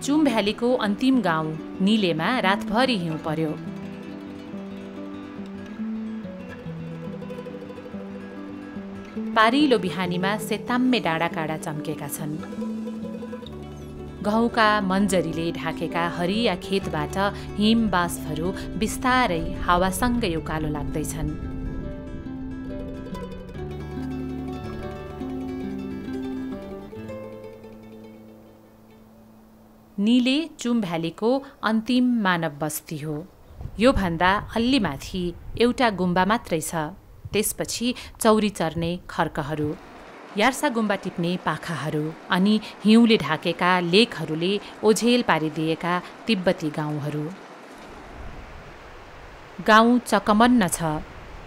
चुम भ्यालीको अन्तिम गाउँ निलेमा रातभरि हिउँ पर्यो। पारिलो बिहानीमा सेताम्मे डाँडाकाँडा चम्केका छन्। गहुँका मन्जरीले ढाकेका हरिया खेतबाट हिम बाष्पहरू बिस्तारै हावासँगै उकालो लाग्दैछन्। निले चुम भ्यालीको अन्तिम मानव बस्ती हो। योभन्दा अलि माथि एउटा गुम्बा मात्रै छ। त्यसपछि चौरी चर्ने खर्कहरू, यार्सागुम्बा टिप्ने पाखाहरू अनि हिउँले ढाकेका लेकहरूले ओझेल पारिदिएका तिब्बती गाउँहरू। गाउँ चकमन्न छ।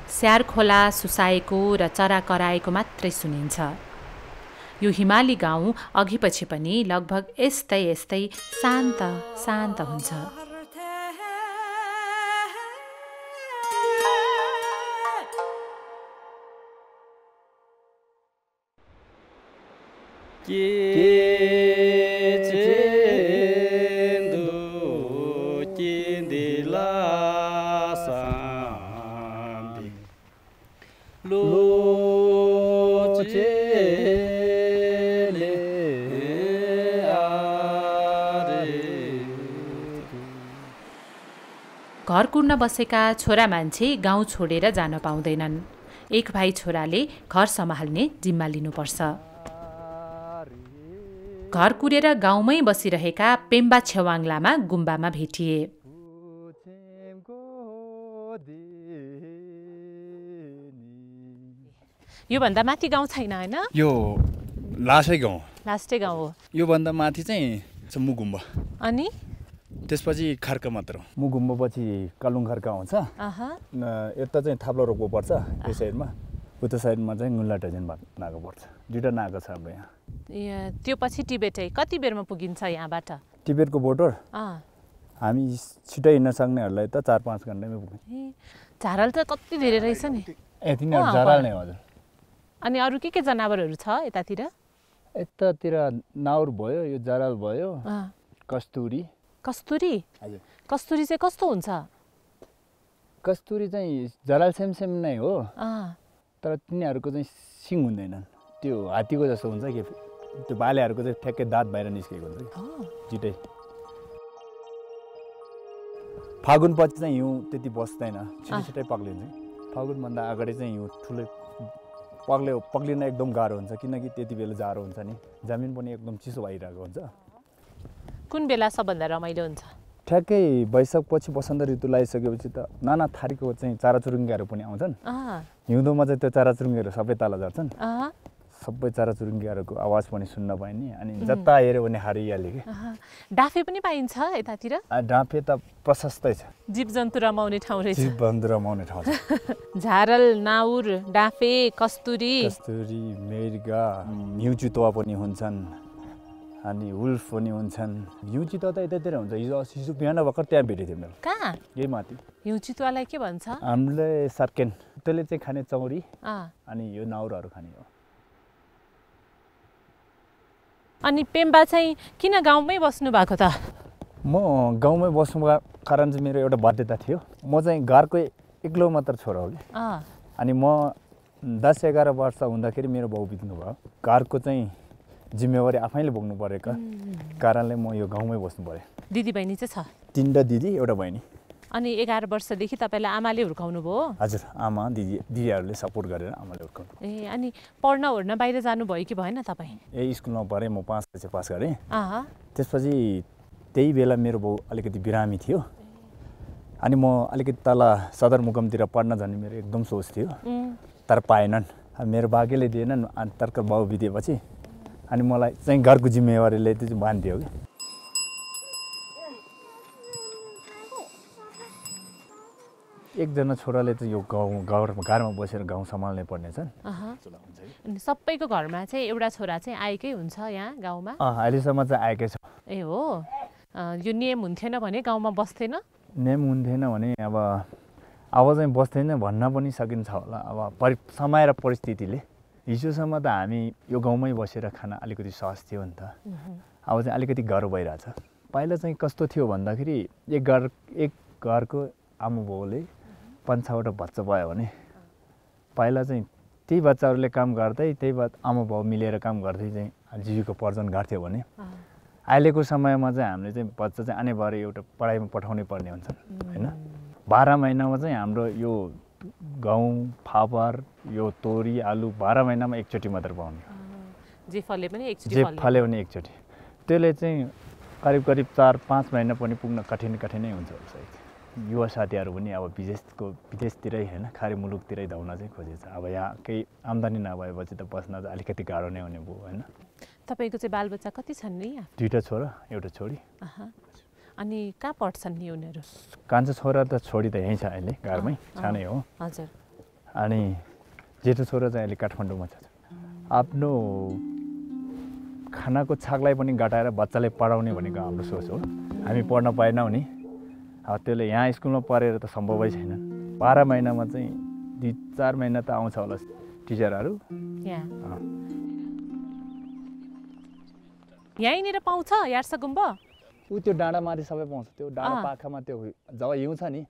स्यारखोला सुसाएको र चरा कराएको मात्रै सुनिन्छ। यो हिमाली गाउँ अघिपछि पनि लगभग यस्तै यस्तै शान्त शान्त हुन्छ। घर कुर्न बसेका छोरा मान्छे गाउँ छोडेर जान पाउँदैनन्। एक भाइ छोराले घर सम्हाल्ने जिम्मा लिनुपर्छ। घर कुरेर गाउँमै बसिरहेका पेम्बा छेवाङ लामा गुम्बामा भेटिए। योभन्दा माथि गाउँ छैन होइन? यो लास्टै गाउँ। लास्टै गाउँ हो। योभन्दा माथि चाहिँ मुगु गुम्बा। अनि त्यसपछि खर्क मात्र। मुगु गुम्बा पछि कालुङ खर्क आउँछ। यता चाहिँ थाप्लो रोक्नु पर्छ यो साइडमा। उता साइडमा चाहिँ गुल्लाटाजेन नाको पर्छ। दुईटा नाको छ अब यहाँ। त्यो पछि टिबेटै कति बेरमा पुगिन्छ यहाँबाट? टिबेटको बोर्डर हामी छिटै हिँड्न सक्नेहरूलाई त 4-5 घन्टामै पुग्छ। झारल त कति धेरै रहेछ नि। यति नै झारल नै हजुर। अनि अरू के जनावरहरू छ यतातिर? यतातिर नाउर भयो, यो झारल भयो, कस्तुरी। कस्तुरी? हजुर। कस्तुरी चाहिँ कस्तो हुन्छ? कस्तुरी चाहिँ झारल सेम नै हो। तर तिनीहरूको चाहिँ सिङ हुँदैनन्। त्यो हात्तीको जस्तो हुन्छ कि त्यो बालेहरूको चाहिँ ठ्याक्कै दाँत बाहिर निस्केको हुन्छ कि छिटै। फागुन पछि चाहिँ हिउँ त्यति बस्दैन, छिटै पक्लिन्छ। फागुनभन्दा अगाडि चाहिँ हिउँ ठुलै पक्लिन एकदम गाह्रो हुन्छ किनकि त्यति बेला जाडो हुन्छ नि। जमिन पनि एकदम चिसो भइरहेको हुन्छ। कुन बेला सबभन्दा रमाइलो हुन्छ? ठ्याक्कै वैशाख पछि वसन्त ऋतु लगाइसकेपछि त नाना थरीको चाहिँ चराचुरुङ्गीहरू पनि आउँछन्। हिउँदोमा चाहिँ त्यो चराचुरुङ्गीहरू सबै तल झर्छन्। सबै चराचुरुङ्गीहरूको आवाज पनि सुन्न पाइने। अनि जता हेऱ्यो भने हरियाली के। डाफे पनि पाइन्छ यतातिर? डाफे त प्रशस्तै छ। जीवजन्तु रमाउने ठाउँ रहेछ। जीवजन्तु रमाउने ठाउँ छ। झारल, नाउर, डाफे, कस्तुरी, मृगा, हिउँ चितुवा पनि हुन्छन्। अनि वुल्फ पनि हुन्छन्। हिउँ चितुवा त यतातिर हुन्छ। हिजो बिहान भर्खर त्यहाँ भेटेको थियो मैले। कहाँ? यही माथि। हिउँ चितुवालाई के भन्छ? हामीले सर्केन। त्यसले चाहिँ खाने चौरी अनि यो नाउरहरू खाने हो। अनि पेम्बा चाहिँ किन गाउँमै बस्नु भएको त? म गाउँमै बस्नुको कारण चाहिँ मेरो एउटा बाध्यता थियो। म चाहिँ घरको एक्लो मात्र छोरा हो कि। अनि म 10-11 वर्ष हुँदाखेरि मेरो बाउ बित्नु भयो। घरको चाहिँ जिम्मेवारी आफैले बोक्नु परेको कारणले म यो गाउँमै बस्नु पर्यो। दिदी बहिनी चाहिँ छ? 3टा दिदी, एउटा बहिनी। अनि 11 वर्षदेखि तपाईँलाई आमाले हुर्काउनु भयो? हजुर, आमा दिदीहरूले सपोर्ट गरेर आमाले हुर्काउनु। अनि पढ्न ओर्न बाहिर जानुभयो कि भएन तपाईँ? स्कुलमा पढेँ, म 5 वर्ष पास गरेँ। त्यसपछि त्यही बेला मेरो बाउ अलिकति बिरामी थियो। अनि म अलिकति तल सदरमुकामतिर पढ्न जाने मेरो एकदम सोच थियो। तर पाएनन्, मेरो भाग्यले दिएनन्। अनि तर्क बाउ बितेपछि अनि मलाई चाहिँ घरको जिम्मेवारीले त्यो चाहिँ बान्थ्यो कि। एकजना छोराले चाहिँ यो घरमा बसेर गाउँ सम्हाल्नै पर्ने छन्। अनि सबैको घरमा चाहिँ एउटा छोरा चाहिँ आएकै हुन्छ यहाँ गाउँमा? अहिलेसम्म चाहिँ आएकै छ। ए हो, यो नियम हुन्थेन भने गाउँमा बस्थेन? नियम हुन्थेन भने अब चाहिँ बस्थेन भन्न पनि सकिन्छ होला। अब समय र परिस्थितिले हिजोसम्म त हामी यो गाउँमै बसेर खान अलिकति सहज थियो नि त। अब चाहिँ अलिकति गाह्रो भइरहेछ। पहिला चाहिँ कस्तो थियो भन्दाखेरि एक घरको आमा बाउले 5-6वटा बच्चा भयो भने पहिला चाहिँ त्यही बच्चाहरूले काम गर्दै आमा बाउ मिलेर काम गर्दै चाहिँ जीविकोपार्जन गर्थ्यो भने अहिलेको समयमा चाहिँ हामीले चाहिँ बच्चा चाहिँ आनेभरि एउटा पढाइमा पठाउनै पर्ने हुन्छ हैन। 12 महिनामा चाहिँ हाम्रो यो गहुँ फापर यो तोरी आलु 12 महिनामा एकचोटि मात्र पाउने, जे फले पनि एकचोटि। त्यसले चाहिँ करिब 4-5 महिना पनि पुग्न कठिनै हुन्छ सायद। युवा साथीहरू पनि अब विदेशतिरै हैन खाडी मुलुकतिरै धाउन चाहिँ खोजेछ। अब यहाँ केही आम्दानी नभएपछि त बस्न त अलिकति गाह्रो नै हुने भयो हैन। तपाईको चाहिँ बालबच्चा कति छन् नि? 2टा छोरा एउटा छोरी। अनि कहाँ पढ्छन् नि उनीहरू? कान्छो छोरा त छोरी त यहीँ छ अहिले घरमै सानै हो। हजुर। अनि जेठो छोरा चाहिँ अहिले काठमाडौँमा छ। आफ्नो खानाको छाकलाई पनि घटाएर बच्चालाई पढाउने भनेको हाम्रो सोच हो। हामी पढ्न पाएनौँ नि, अब त्यसले यहाँ स्कुलमा पढेर त सम्भवै छैन। 12 महिनामा चाहिँ 2-4 महिना त आउँछ होला टिचरहरू। यहीँनिर पाउँछ यार्सगुम्बा? त्यो डाँडामाथि सबै पाउँछ। त्यो डाँडा पाखामा त्यो जब हिउँ छ नि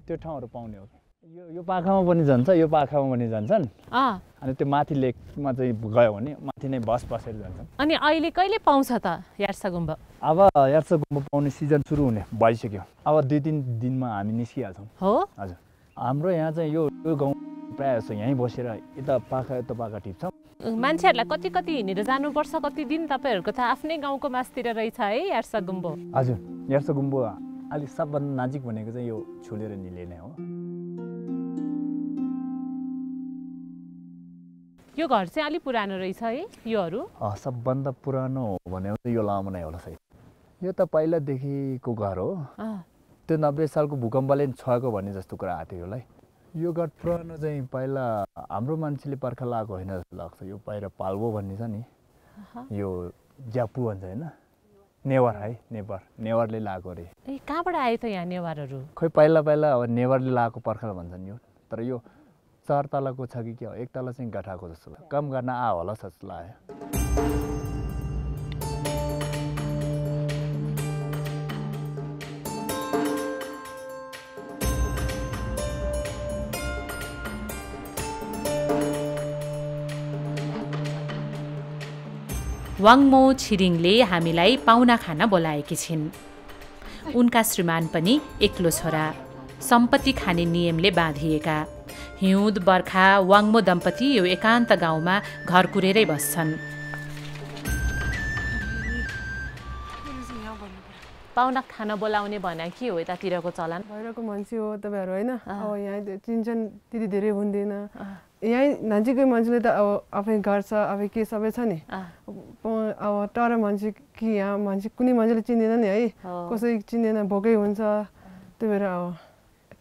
त्यो ठाउँहरू पाउने हो। यो पाखामा पनि जान्छ, यो पाखामा पनि जान्छन्। अनि त्यो माथि लेकमा चाहिँ गयो भने माथि नै बस बसेर जान्छन्। अनि अहिले कहिले पाउँछ त यार्सगुम्बा? अब यार्सगुम्बा पाउने सिजन सुरु हुने भइसक्यो। अब 2-3 दिनमा हामी निस्किहाल्छौँ। हो हजुर। हाम्रो यहाँ चाहिँ यो गाउँ प्रायः जस्तो यहीँ बसेर यता पाखा टिप्छौँ। मान्छेहरूलाई कति हिँडेर जानुपर्छ? कति दिन? तपाईँहरूको त आफ्नै गाउँको मासतिर रहेछ है यार्सगुम्बा? हजुर। यार्सगुम्बा अलिक सबभन्दा नजिक भनेको चाहिँ यो छुलेर निले नै हो। यो घर चाहिँ अलि पुरानो रहेछ है योहरू? सबभन्दा पुरानो भनेको चाहिँ यो लामो नै होला सायद। यो त पहिलादेखिको घर हो। त्यो 90 सालको भूकम्पले छोएको भन्ने जस्तो कुरा आएको थियो यसलाई। यो घर पुरानो चाहिँ पहिला हाम्रो मान्छेले पर्खा लगाएको होइन जस्तो लाग्छ। यो बाहिर पाल्बो भन्ने छ नि, यो ज्यापु भन्छ होइन, नेवार है, नेवारले लगाएको अरे। कहाँबाट आयो त यहाँ नेवारहरू? खोइ पहिला अब नेवारले लगाएको पर्खाल भन्छन् यो। तर यो 4 तलाको छ कि के हो, 1 तला चाहिँ गठाएको जस्तो लाग्यो। कम गर्न होला जस्तो लाग्यो। वाङमो छिरिङले हामीलाई पाहुना खाना बोलाएकी छिन्। उनका श्रीमान पनि एक्लो छोरा, सम्पत्ति खाने नियमले बाँधिएका। हिउँद बर्खा वाङमो दम्पति यो एकान्त गाउँमा घर कुरेरै बस्छन्। पाहुना खाना बोलाउने भने के हो यतातिरको चलन? बाहिरको मान्छे हो तपाईँहरू होइन, अब यहाँ चिन्छन् त्यति धेरै हुँदैन। यहीँ नजिकै मान्छेले त अब आफै गर्छ, आफै के सबै छ नि। अब टाढो मान्छे कि यहाँ मान्छे कुनै मान्छेले चिन्दैन नि है, कसै चिन्दैन, भोकै हुन्छ। त्यही भएर अब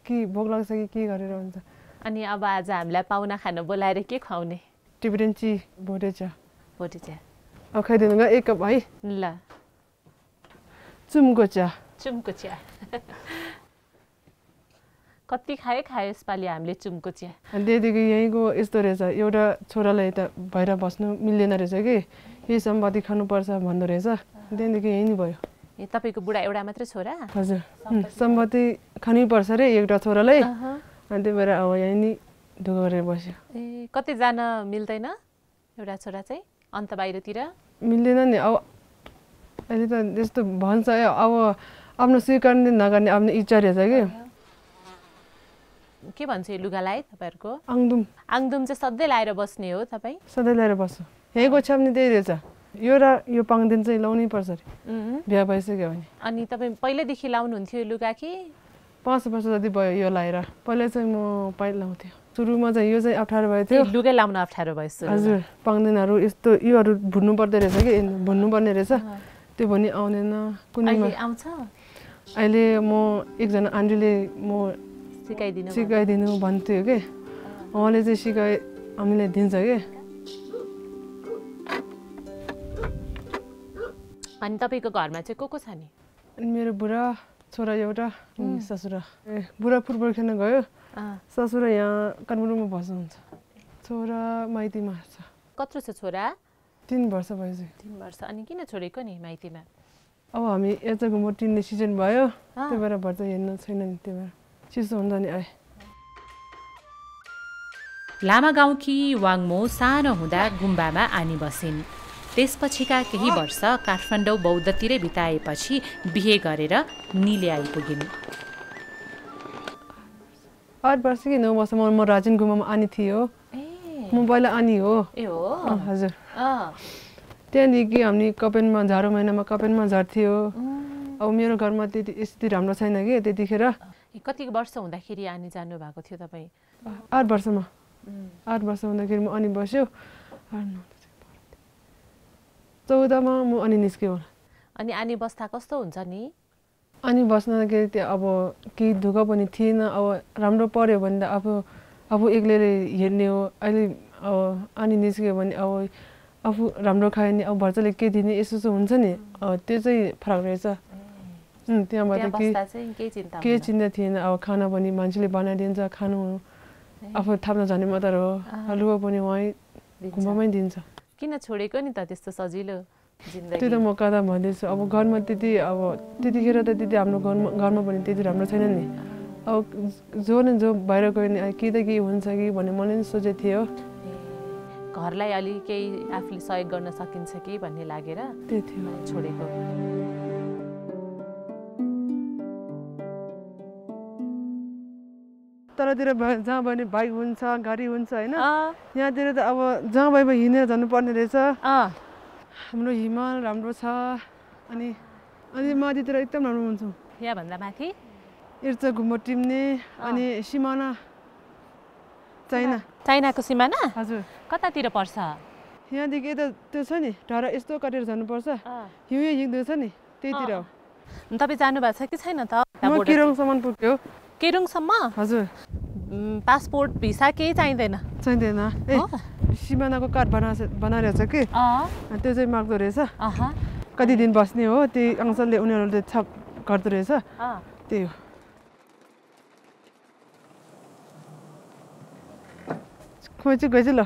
के भोक लाग्छ कि के गरेर हुन्छ। अनि अब आज हामीलाई पाहुना खाना बोलाएर के खुवाउने? टिबेटन ची, भोटे चिया। अब खाइदिनु ल 1 कप है। ल। चुमको चिया। कति खायो यसपालि हामीले चुमको चिया। त्यहाँदेखि यहीँको यस्तो रहेछ, एउटा छोरालाई त बाहिर बस्नु मिल्दैन रहेछ कि, यही सम्पत्ति खानुपर्छ भन्दो रहेछ। त्यहाँदेखि यहीँ नै भयो। तपाईँको बुढा एउटा मात्रै छोरा? हजुर। सम्पत्ति खानुपर्छ अरे एउटा छोरालाई। अनि त्यही भएर अब यहीँ नै ढुक्क गरेर बस्यो। कतै जान मिल्दैन एउटा छोरा चाहिँ अन्त बाहिरतिर? मिल्दैन नि। अब अहिले त त्यस्तो भन्छ अब आफ्नो स्वीकार नगर्ने आफ्नो इच्छा रहेछ कि। के भन्छ यो लुगालाई तपाईँहरूको? आङदुम। आङदुम चाहिँ सधैँ लाएर बस्ने हो तपाईँ? सधैँ लाएर बस्छु। यहीँको छाप्ने त्यही रहेछ। यो र यो पाङदेन चाहिँ लाउनै पर्छ अरे बिहा भइसक्यो भने। अनि तपाईँ पहिल्यैदेखि लाउनुहुन्थ्यो यो लुगा कि? 5 वर्ष जति भयो यो लाएर। पहिला चाहिँ म पहिला लाउँथेँ। सुरुमा चाहिँ यो चाहिँ अप्ठ्यारो भएको थियो। लुगै लाउन अप्ठ्यारो भयो? हजुर। पाङदेनहरू यस्तो योहरू भुन्नु पर्दो रहेछ कि, भन्नु पर्ने रहेछ। त्यो भने आउँदैन। कुनैमा आउँछ? अहिले म एकजना आन्टीले म सिकाइदिनु भन्थ्यो कि, उहाँले चाहिँ हामीलाई दिन्छ कि। अनि तपाईँको घरमा चाहिँ को छ नि? अनि मेरो बुढा, छोरा एउटा, ससुरा। बुढा फुटबल खेल्न गयो, ससुरा यहाँ काठमाडौँमा बस्नुहुन्छ। छोरा माइतीमा छ। कत्रो छ छोरा? 3 वर्ष भइसक्यो। 3 वर्ष। अनि किन छोडेको नि माइतीमा? अब हामी यार्सागुम्बा टिन्ने सिजन भयो त्यही भएर भर्छ हेर्न छैन नि त्यही भएर चिसो हुन्छ नि आए लामा गाउँकी वाङमो सानो हुँदा गुम्बामा आनी बसिन्। त्यसपछिका केही वर्ष काठमाडौँ बौद्धतिरै बिताएपछि बिहे गरेर निले आइपुगिन्। 8 वर्ष कि 9 वर्ष म राजन गुम्बामा आनी थियो म पहिला आनी हो हजुर त्यहाँदेखि हामी कपेनमा जाडो महिनामा कपेनमा झर्थ्यो अब मेरो घरमा त्यति स्थिति राम्रो छैन कि त्यतिखेर कति वर्ष हुँदाखेरि आनी जानु भएको थियो तपाईँ 8 वर्षमा 8 वर्ष हुँदाखेरि म अनि बस्यो 14 मा म अनि निस्क्यो अनि आनी बस्दा कस्तो हुन्छ नि अनि बस्नखेरि त्यो अब केही दुःख पनि थिएन अब राम्रो पर्यो भने त अब एक्लैले हेर्ने हो अहिले अब अनि निस्क्यो भने अब आफू राम्रो खायो नि अब भर्चले के दिने यसो हुन्छ नि त्यो चाहिँ फरक रहेछ त्यहाँबाट केही चिन्ता थिएन अब खाना पनि मान्छेले बनाइदिन्छ खानु आफू थाप्न जाने मात्र हो हलुवा पनि उहाँ गुम्बामै दिन्छ किन छोडेको नि त त्यस्तो सजिलो जिन्दगी त्यो त म कता भन्दैछु अब घरमा त्यति अब त्यतिखेर त त्यति हाम्रो घरमा पनि त्यति राम्रो छैन नि अब जो न जो बाहिर गयो नि के त के हुन्छ कि भन्ने मैले नि सोचेको थिएँ हो घरलाई अलि केही आफूले सहयोग गर्न सकिन्छ कि भन्ने लागेर त्यही थियो छोडेको तलतिर जहाँ भयो भने बाइक हुन्छ गाडी हुन्छ होइन यहाँतिर त अब जहाँ भयो हिँडेर जानुपर्ने रहेछ हाम्रो हिमाल राम्रो छ अनि माथितिर एकदम राम्रो हुन्छ यहाँभन्दा माथि यार्सागुम्बा टिम्ने अनि सिमाना चाइनाको सिमाना हजुर कतातिर पर्छ यहाँदेखि यता त्यो छ नि टाढा यस्तो काटेर जानुपर्छ हिउँ हिँड्दो छ नि त्यहीतिर हो तपाईँ जानु भएको छ कि छैन त म केरङसम्म पुग्यो केरङसम्म हजुर पासपोर्ट भिसा केही चाहिँदैन ए सिमानाको कार्ड बनाइरहेछ कि त्यो चाहिँ माग्दो रहेछ कति दिन बस्ने हो त्यही अनुसारले उनीहरूले छाप गर्दो रहेछ त्यही हो खोइ गएछ ल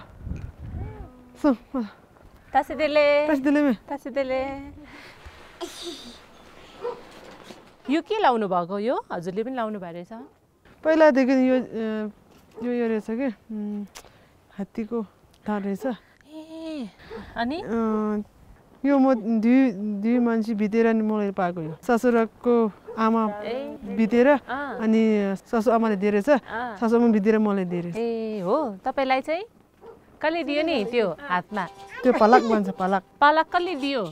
यो के लाउनु भएको यो हजुरले पनि लाउनु भएको रहेछ पहिलादेखि यो रहेछ कि हात्तीको धार रहेछ अनि यो म दुई मान्छे बितेर नि मलाई पाएको यो ससुराको आमा बितेर अनि ससु आमाले दिएछ ससुमा बितेर मलाई दिएछ ए हो तपाईलाई चाहिँ कसले दियो नि त्यो हातमा त्यो पलक भन्छ पलक कसले दियो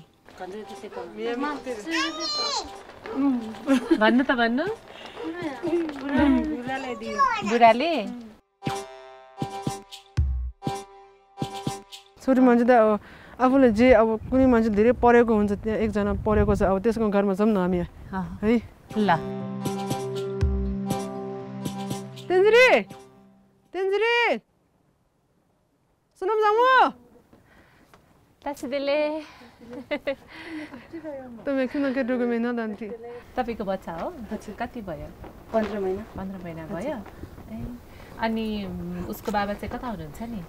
भन्नु त भन्नु बुढाले छोरी मान्छे त अब आफूले जे अब कुनै मान्छे धेरै पढेको हुन्छ त्यहाँ एकजना पढेको छ अब त्यसको घरमा जाउँ न हामी है ल तेन्जिरी सुनम जामु तासिदेले तपाईँ किन केटोको महिना दान्थी तपाईँको बच्चा हो कति भयो 15 महिना 15 महिना भयो अनि उसको बाबा चाहिँ कता हुनुहुन्छ नि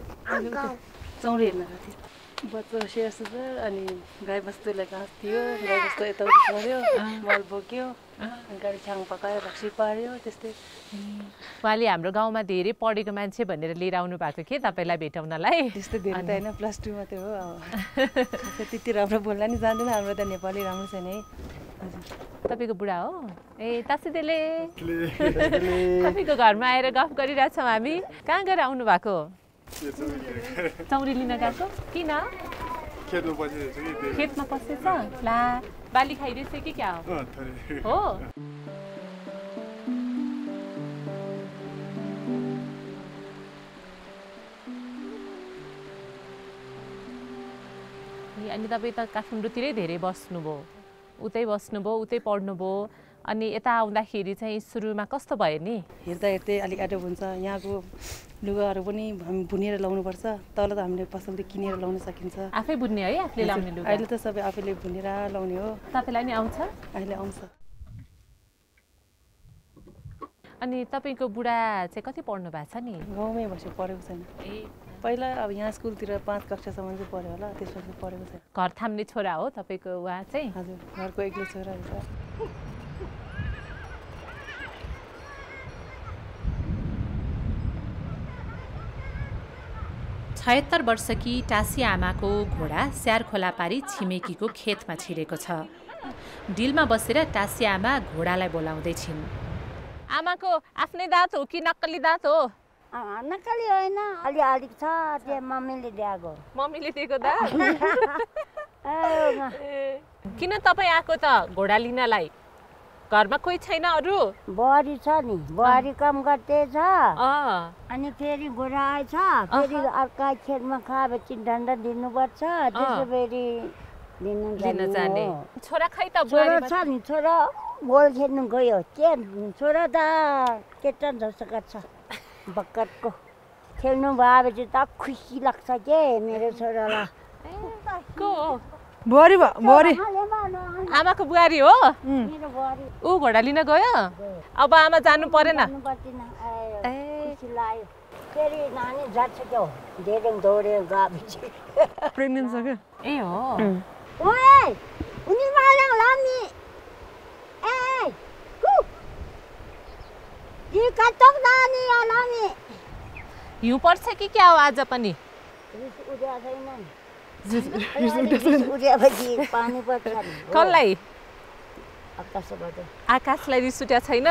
चौरी हेर्न गएको थियो बच्चा स्याहार्छ अनि गाई बस्तुलाई घाँस थियो गाई बस्तु यताउति पर्यो मल बोक्यो गाडी छाङ पकायो रक्सी पार्यो त्यस्तै उहाँले हाम्रो गाउँमा धेरै पढेको मान्छे भनेर लिएर आउनु भएको के तपाईँलाई भेटाउनलाई त्यस्तो धेरै त होइन +2 मात्रै हो अब त्यति राम्रो बोल्न नि जान्दैन हाम्रो त नेपाली राम्रो छैन है तपाईँको बुढा हो ए तासिदेले तपाईँको घरमा आएर गफ गरिरहेछौँ हामी कहाँ गएर आउनु भएको चौरी लिन गएको किन खेतमा पसेछ ला बाली खाइरहेछ कि क्या हो अनि तपाईँ त काठमाडौँतिरै धेरै बस्नुभयो उतै बस्नुभयो उतै पढ्नुभयो अनि यता आउँदाखेरि चाहिँ सुरुमा कस्तो भयो नि हेर्दा हेर्दै अलिक गाह्रो हुन्छ यहाँको लुगाहरू पनि हामी बुनेर लाउनुपर्छ तल त हामीले पसलले किनेर लाउन सकिन्छ आफै बुन्ने है आफूले लाउने लुगा अहिले त सबै आफैले बुनेर लाउने हो तपाईँलाई नि आउँछ अहिले आउँछ अनि तपाईको बुढा चाहिँ कति पढ्नु भएको छ नि? गाउँमै बस्यो, पढेको छैन। पहिला अब यहाँ स्कुलतिर 5 कक्षासम्म चाहिँ पढ्यो होला, त्यसपछि पढेको छैन। घर थाम्ने छोरा हो तपाईको उहाँ चाहिँ? हजुर, घरको एक्लै छोरा हो। 76 वर्षकी टासी आमाको घोडा स्याहार खोला पारी छिमेकीको खेतमा छिरेको छ। डिलमा बसेर टासी आमा घोडालाई बोलाउँदै छिन्। आमाको आफ्नै दाँत हो कि नक्कली दाँत हो? नक्कली होइन, अलि छ, त्यो मम्मीले दिएको। मम्मीले दिएको दाँत? किन तपाईँ आएको त घोडा लिनलाई? घरमा कोही छैन अरू? बुहारी छ नि, बुहारी काम गर्दै छ। अनि फेरि घोडा आएछ, फेरि अर्का खेतमा खाएपछि डन्डा दिनुपर्छ, त्यसो फेरि लिन जाने। छोरा खै त? छोरा छ नि, छोरा बोल खेल्नु गयो। के छोरा त केटा जस्तो गर्छ, बक्करको खेल्नु भएपछि त खुसी लाग्छ के मेरो छोरालाई। को बुहारी आमाको बुहारी हो? ऊ घोडा लिन गयो? अब आमा जानु परेन? फेरि नानी जान्छ क्या, धेरै दौडे गएपछि प्रेग्नेन्ट छ क्या। ए हो। ओए उनी माला लामी ए कु ये कतक नानी लामी हिउँ पर्छ कि क्या हो आज पनि? उड्या छैन उड्यापछि पानी पर्छ नि। कसलाई? आकाशबाट। आकाशलाई रिस उठ्या छैन?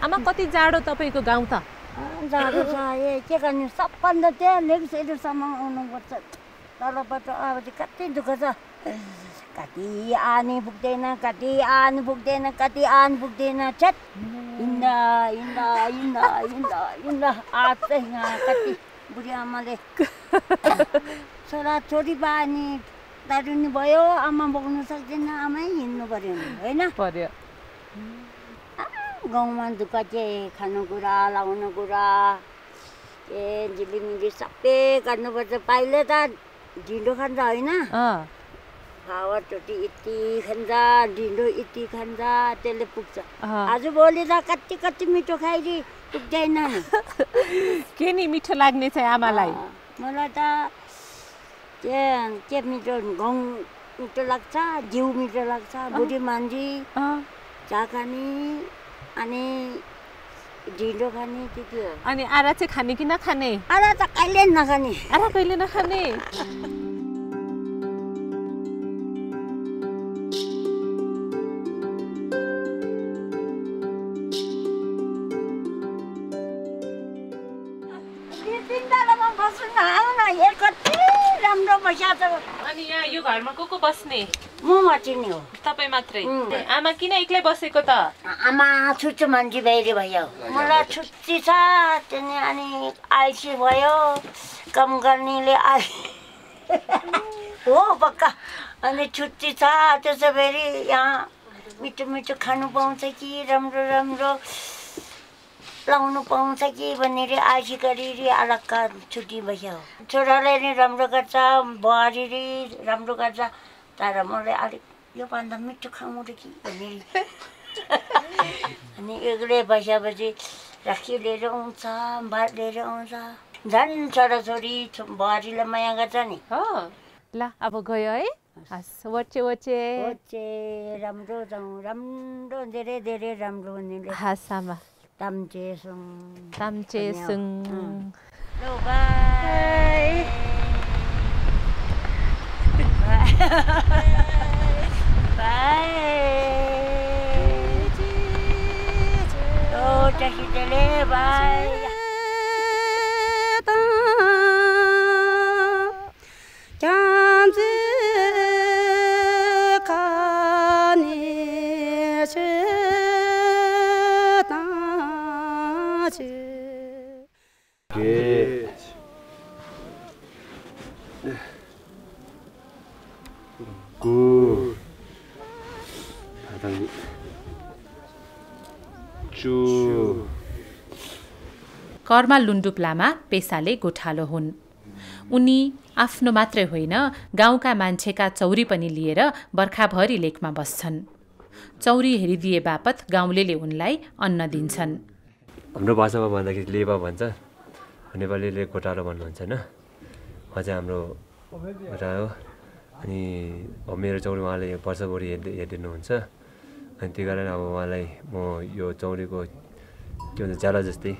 आमा कति जाडो तपाईको गाउँ त? जाडो छ, के गर्ने, सबभन्दा त्यहाँ लेक्सम्म आउनुपर्छ। तलबाट आएपछि कति दुःख छ, कति आनी पुग्दैन, कति आनी पुग्दैन, कति आनी पुग्दैन। छेट हिँड्दा हिँड्दा हिँड्दा हिँड्दा हिँड्दा आज चाहिँ कति बुढी आमाले छोरा छोरी बानी दारुनी भयो, आमा बोक्नु सक्दैन, आमै हिँड्नु पर्यो होइन? पर्यो। गाउँमा दुःख चाहिँ खानेकुरा लाउनु कुरा के झिलिमिली सबै गर्नुपर्छ। पहिले त ढिँडो खान्छ होइन, हावा टोटी यति खान्छ, ढिँडो यति खान्छ, त्यसले पुग्छ। आजभोलि त कति कति मिठो खाइदिए पुग्दैन नि। के नि मिठो लाग्ने चाहिँ आमालाई? मलाई त के मिठो, गहुँ मिठो लाग्छ, घिउ मिठो लाग्छ, बुढी मान्छे चिया खाने अनि ढिँडो खाने त्यति हो। अनि आरा चाहिँ खाने कि नखाने? आरा त कहिले नखाने। आरा कहिले नखाने? अनि यहाँ यो घरमा को बस्ने? म मात्रै नि हो। तपाईँ मात्रै? आमा किन एक्लै बसेको त? आमा छुच्चो मान्छे भइदियो भयो, मलाई छुट्टी छ, त्यहाँदेखि अनि आइसी भयो, काम गर्नेले हो पक्का। अनि छुट्टी छ, त्यसो फेरि यहाँ मिठो मिठो खानु पाउँछ कि, राम्रो राम्रो लाउनु पाउँछ कि भनेर आइसी गरी अलग छुट्टी भयो। छोराले नि राम्रो गर्छ, बुहारीले राम्रो गर्छ, तर मलाई अलिक योभन्दा मिठो खाउँ र कि भनेर अनि एक्लै बसेपछि राखी लिएर आउँछ, भात लिएर आउँछ। झन् छोराछोरी बुहारीलाई माया गर्छ नि। ल अब गयो है, हस् वचे वचे वचे राम्रो जाउँ, राम्रो धेरै धेरै राम्रो हुनेले। हस् आमा। ताम्चेसुङ ताम्चेसुङ। ल बाई बाई ओ टकिटले बाई कर्मा लुन्डुप लामा पेसाले गोठालो हुन्। उनी आफ्नो मात्रै होइन, गाउँका मान्छेका चौरी पनि लिएर बर्खाभरि लेकमा बस्छन्। चौरी हेरिदिए बापत गाउँलेले उनलाई अन्न दिन्छन्। हाम्रो भाषामा भन्दाखेरि लेबा भन्छ, नेपालीले घोटालो भन्नुहुन्छ होइन। उहाँ चाहिँ हाम्रो घोटा हो। अनि अब मेरो चौरी उहाँले वर्षभरि हेरिदिनुहुन्छ। अनि त्यही कारण अब उहाँलाई म यो चौरीको के भन्छ ज्याला जस्तै।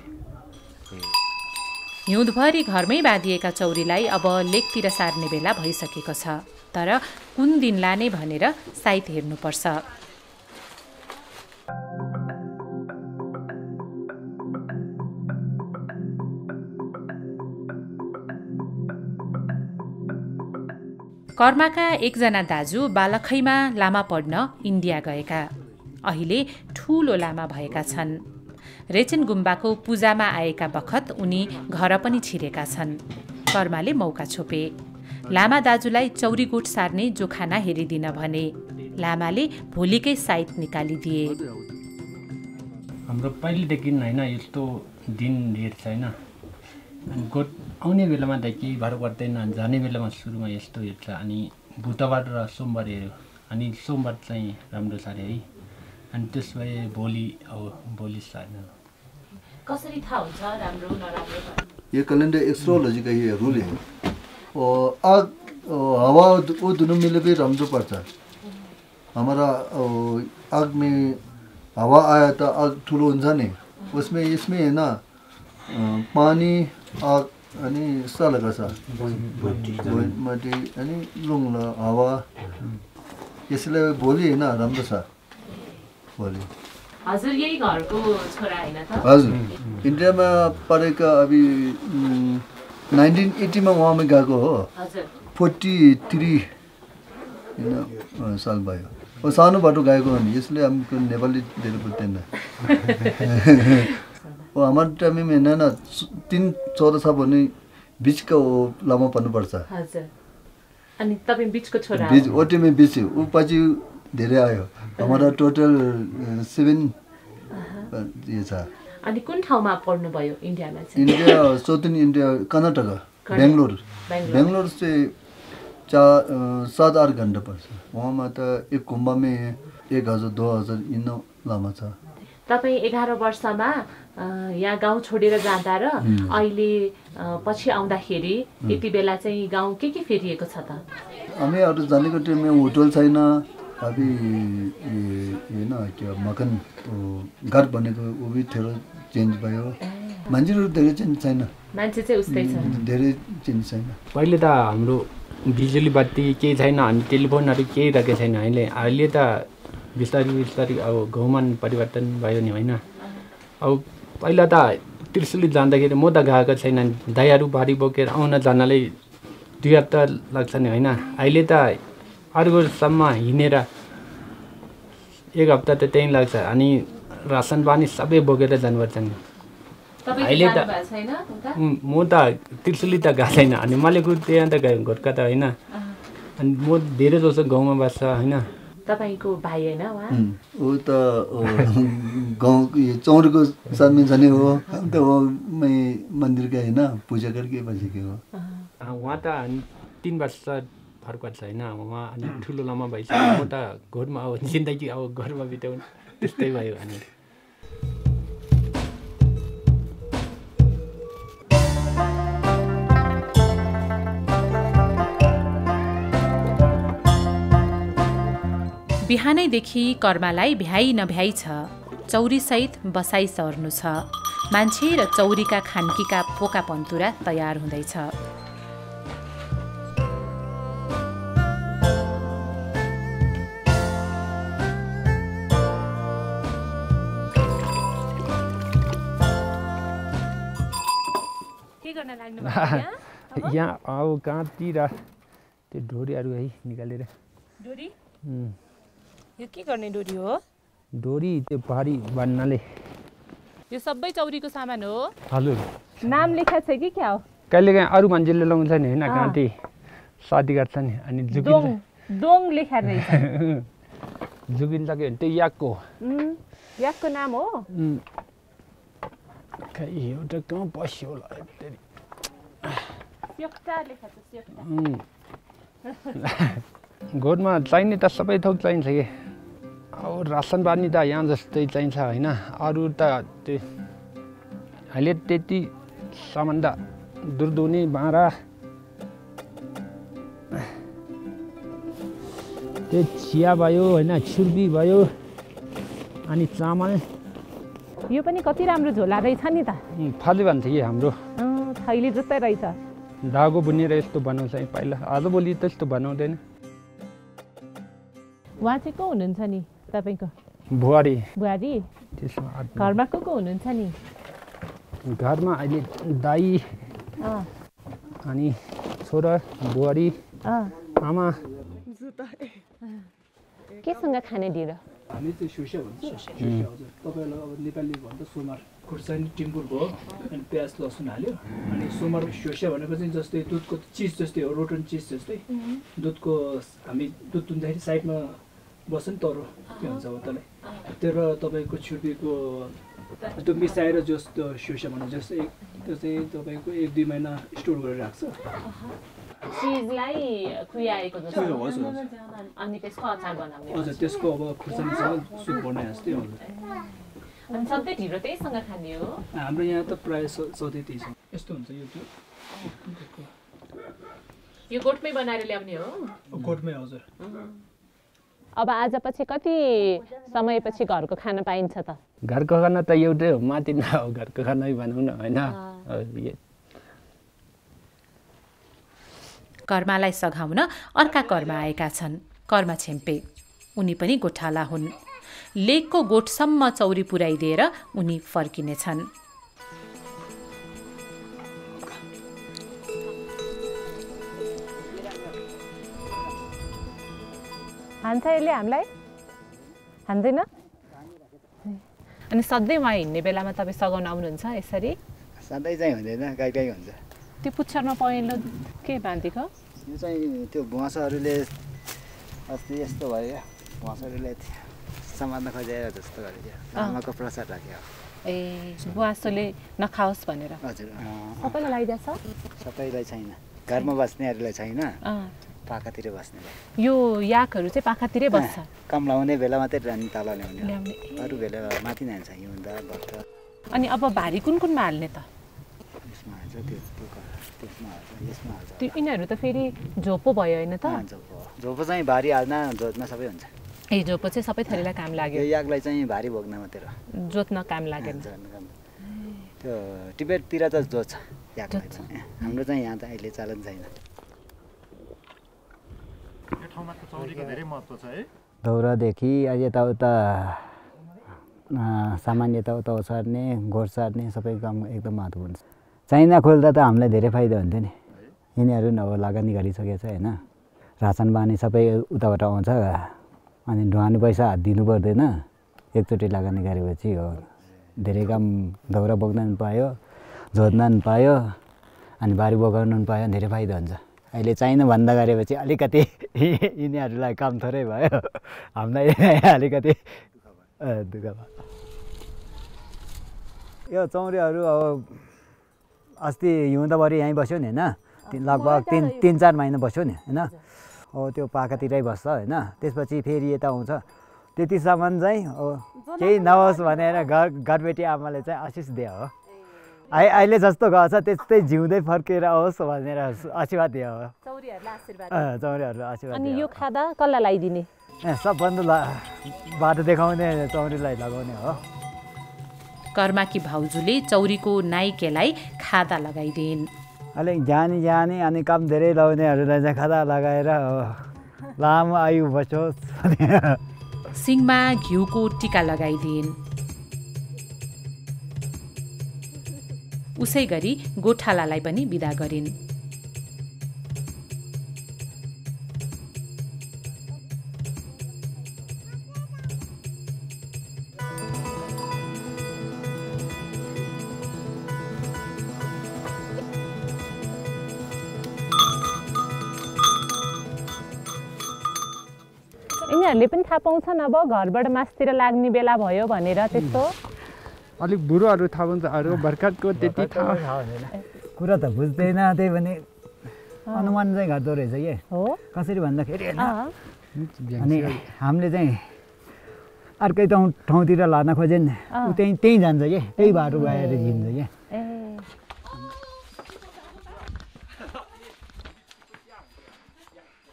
हिउँदभरि घरमै बाँधिएका चौरीलाई अब लेकतिर सार्ने बेला भइसकेको छ। तर कुन दिन लाने भनेर साइत हेर्नुपर्छ। कर्माका एकजना दाजु बालखैमा लामा पढ्न इन्डिया गएका, अहिले ठूलो लामा भएका छन्। रेचेन गुम्बाको पूजामा आएका बखत उनी घर पनि छिरेका छन्। कर्माले मौका छोपे। लामा दाजुलाई चौरीगोठ सार्ने जोखाना हेरिदिन भने। लामाले भोलिकै साइत निकालिदिए। हाम्रो पहिलेदेखि होइन यस्तो दिन रेट छैन। गोठ आउने बेलामा त केही भर पर्दैन, जाने बेलामा सुरुमा यस्तो हेर्छ। अनि बुधबार र सोमबार हेऱ्यो, अनि सोमबार चाहिँ राम्रो सारे है। अनि त्यस भए भोलि सार्नु। कसरी थाहा हुन्छ राम्रो नराम्रो? ये कैलेंडर एस्ट्रोलॉजी का ये रूल है। और आग हवा वो दोनों मिले भी रमजो पड़ता है। हमारा आग में हवा आया था, आग ठुलो हुन्छ नि, उसमें इसमें है ना पानी आग अनि सालका सा माटी अनि लुङ्ला हावा यसले भोलि हैन राम्रो छ। भोलि हजुर यही घरको छोरा हैन त? हजुर इन्डियामा पढेका अभी 1980 मा वहाँमा गएको हो। हजुर 43 साल भयो। वो सानो बाटो गएको हो नि, यसले हमको नेपाली धेरै बुझ्दैन। वो हमारे टाइम में है ना 3-14 छ भने बीचको लामा पर्नुपर्छ। हजुर अनि तपाईं बीचको छोरा हो? बीच ओटीमै बीच उ पछि धेरै आयो। हमारा टोटल 7 ये छ। अनि कुन ठाउँमा पढ्नु भयो इन्डियामा चाहिँ? India southern India Karnataka Bangalore से 7-8 घंटा पर्छ। वहाँमा त एक गुम्बामै 1000-2000 इन लामा छ। तपाईं 11 वर्षमा यहाँ गाउँ छोडेर जाँदा र अहिले पछि आउँदाखेरि यति बेला चाहिँ गाउँ के फेरिएको छ त? हामी अरू जानेको टाइममा होटल छैन। अभी ये ना क्या मकान घर बनेको वो भी थोड़ा चेन्ज भयो। मान्छेहरू धेरै चेन्ज छैन। मान्छे चाहिँ उस्तै छ, धेरै चेन्ज छैन। पहिले त हाम्रो बिजुली बत्ती केही छैन, हामी टेलिफोनहरू केही राखेको छैन। अहिले त बिस्तारै अब गाउँमा परिवर्तन भयो नि होइन। अब पहिला त त्रिशुली जाँदाखेरि म त गएको छैन। दाइहरू भारी बोकेर आउन जानलाई 2 हप्ता लाग्छ नि होइन। अहिले त अर्कोसम्म हिँडेर 1 हप्ता त त्यहीँ लाग्छ। अनि रासन पानी सबै बोकेर जानुपर्छ नि। अहिले त म त त्रिशुली त गएको छैन। अनि मैले त्यहाँ त गएँ घोटका त होइन। अनि म धेरै जसो गाउँमा बस्छ होइन। तपाईको भाइ हैन उहाँ? ऊ त गाउँ चौरको साथमा जाने हो। अन्त वहाँमै मन्दिरका हैन पूजा करके बसेको हो। उहाँ त 3 वर्ष फरक छ हैन। उहाँ अनि ठुलो लामा भइसक्यो। म त घरमा अब जिन्दगी अब घरमा बिताउनु त्यस्तै भयो। अनि बिहानैदेखि कर्मालाई भ्याइ नभ्याइ छ। चौरीसहित बसाइ सर्नु छ। मान्छे र चौरीका खान्कीका पोका पन्तुरा तयार हुँदैछ। के गर्न लाग्नु भयो यहाँ अब काँतिर त्यो डोरीहरू है निकालेर। डोरी? यो के गर्ने डोरी हो? डोरी त्यो भारी बान्नाले। यो सबै चौरीको सामान हो? हजुर। नाम लेखा छ कि क्या हो? कहिलेकाहीँ अरू मान्छेले लगाउँछ नि होइन। काँटी शादी गर्छ नि अनि दोङ लेखा रहेछ। जुगिन्छ कि त्यो याकको। याकको नाम हो? एउटा कहाँ बस्यो होला स्योक्टा लेखा छ स्योक्टा। घोडमा चाहिने त सबै थोक चाहिन्छ कि अब रासन पानी त यहाँ जस्तै चाहिन्छ होइन, अरू त त्यो अहिले त्यति सामान त दुध दुहुने भाँडा त्यो चिया भयो होइन, छुर्पी भयो अनि चामल। यो पनि कति राम्रो झोला रहेछ नि त। फले भन्थ्यो कि हाम्रो थैली जस्तै रहेछ। धागो बुनेर यस्तो बनाउँछ पहिला, आजभोलि त्यस्तो बनाउँदैन। उहाँ चाहिँ को हुनुहुन्छ नि तपाईँको? बुहारी। बुहारी? त्यसमा घरमा को हुनुहुन्छ नि? घरमा अहिले दाई अनि छोरा, बुहारी, आमा। केसँग खाने ढिँडो? हामी चाहिँ सुस्या भन्छ। सुस्या हजुर, तपाईँहरूलाई अब नेपालीले भन्छ सोमर। खुर्सानी टिम्पुर भयो अनि प्याज लसुन हाल्यो अनि सोमर सुस्या भनेको चाहिँ जस्तै दुधको चिज जस्तै हो, रोटन चिज जस्तै। दुधको हामी दुध दुन्दाखेरि साइडमा बस्छ नि तरो, के भन्छ हो त्यसलाई, त्यो र तपाईँको छुर्पीको त्यो मिसाएर जस्तो सुस्या भन्छ, जस्तै त्यो चाहिँ तपाईँको 1-2 महिना स्टोर गरेर राख्छ। चिजलाई खुयाएको जस्तो। होस् होस्। अनि त्यसको अचार बनाउने। हजुर, त्यसको अब खुर्सानीसँग सुप बनाए जस्तै हो। अनि सधैँ ढिँडो त्यहीसँग खाने हो? हाम्रो यहाँ त प्रायः सधैँ त्यही छ। यस्तो हुन्छ यो त्यो। यो गोठमै बनाएर ल्याउने हो? गोठमै हजुर। अब आज पछि कति समयपछि घरको खाना पाइन्छ त? घरको खाना त एउटै हो, माथि न हो, घरको खानै भनौँ न होइन। कर्मालाई सघाउन अर्का कर्मा आएका छन्, कर्मा छेम्पे। उनी पनि गोठाला हुन्। लेकको गोठसम्म चौरी पुर्याइदिएर उनी फर्किनेछन्। हान्छ यसले हामीलाई? हान्दैन? अनि सधैँ उहाँ हिँड्ने बेलामा तपाईँ सघाउन आउनुहुन्छ यसरी? सधैँ चाहिँ हुँदैन, कहीँ हुन्छ। त्यो पुच्छरमा पहेँलो के बाँधेको? यो चाहिँ त्यो भुवासहरूले अस्ति यस्तो भयो क्या, भुवासहरूले समात्न खोजेर जस्तो गरेको आमाको प्रसाद राख्यो। ए, बुवासोले नखाओस् भनेर? हजुर। सबैलाई लगाइदिएछ? सबैलाई छैन, घरमा बस्नेहरूलाई छैन, पाखातिर बस्नेलाई। यो याकहरू चाहिँ पाखातिरै बस्छ? काम लाउने बेला मात्रै रानी तल ल्याउने, अरू बेला माथि जान्छ हिउँदा भर्ख। अनि अब भारी कुन कुनमा हाल्ने त? यसमा हाल्छ, त्यसमा हाल्छ, यसमा हाल्छ। त्यो यिनीहरू त फेरि झोपो भयो होइन त? झोपो चाहिँ भारी हाल्न, जोत्न सबै हुन्छ। ए, झोपो चाहिँ सबै थरीलाई काम लाग्यो? याकलाई चाहिँ भारी बोक्न मात्रै र जोत्न काम लागेन। त्यो टिबेटतिर त जोत्छ याकलाई चाहिँ, हाम्रो चाहिँ यहाँ त अहिले चलन छैन। यो ठाउँमा त चौरीको धेरै महत्त्व छ है। दौरादेखि यताउता सामान यताउता ओसार्ने, गोठ सार्ने सबै काम एकदम महत्त्वपूर्ण छ। चाइना खोल्दा त हामीलाई धेरै फाइदा हुन्थ्यो नि। यिनीहरू अब लगानी गरिसकेको छ होइन, रासन पानी सबै उताबाट आउँछ, अनि ढुवानी पैसा हात दिनु पर्दैन। एकचोटि लगानी गरेपछि हो धेरै काम, दाउरा बोक्न पनि पायो, जोत्न पनि पायो, अनि बारी बोकाउनु पनि पायो, धेरै फाइदा हुन्छ। अहिले चाइना भन्दा गरेपछि अलिकति यिनीहरूलाई काम थोरै भयो, हामीलाई अलिकति दुःख भयो। यो चौरीहरू अब अस्ति हिउँदभरि यहीँ बस्यो नि होइन, लगभग 3-4 महिना बस्यो नि होइन। हो त्यो पाखातिरै बस्छ होइन, त्यसपछि फेरि यता आउँछ। त्यतिसम्म चाहिँ केही नहोस् भनेर घरबेटी आमाले चाहिँ आशिष दियो हो। अहिले जस्तो गछ त्यस्तै जिउँदै फर्केर आओस् भनेर आशीर्वाद दियो हो। चौरीहरूलाई आशीर्वाद। अनि यो खादा कसलाई लगाइदिने? सबभन्दा बाटो देखाउने चौरीलाई लगाउने हो। कर्माकी भाउजूले चौरीको नाइकेलाई खादा लगाइदिन्। अलिक जानी अनि काम धेरै लगाउनेहरूलाई चाहिँ खादा लगाएर लामो आयु बचोस्। सिङमा घिउको टिका लगाइदिन्। उसै गरी गोठालालाई पनि बिदा गरिन्। यिनीहरूले पनि थाहा पाउँछन् अब घरबाट मासतिर लाग्ने बेला भयो भनेर? त्यस्तो अलिक बुढोहरू थाहा हुन्छ, अरू भर्खरको त्यति थाहा हुँदैन, कुरा त बुझ्दैन। त्यही पनि अनुमान चाहिँ गर्दो रहेछ कि। हो कसरी भन्दाखेरि होइन, अनि हामीले चाहिँ अर्कै ठाउँतिर लान खोजे नि ऊ त्यहीँ जान्छ कि त्यही बाटो गएर हिँड्छ क्या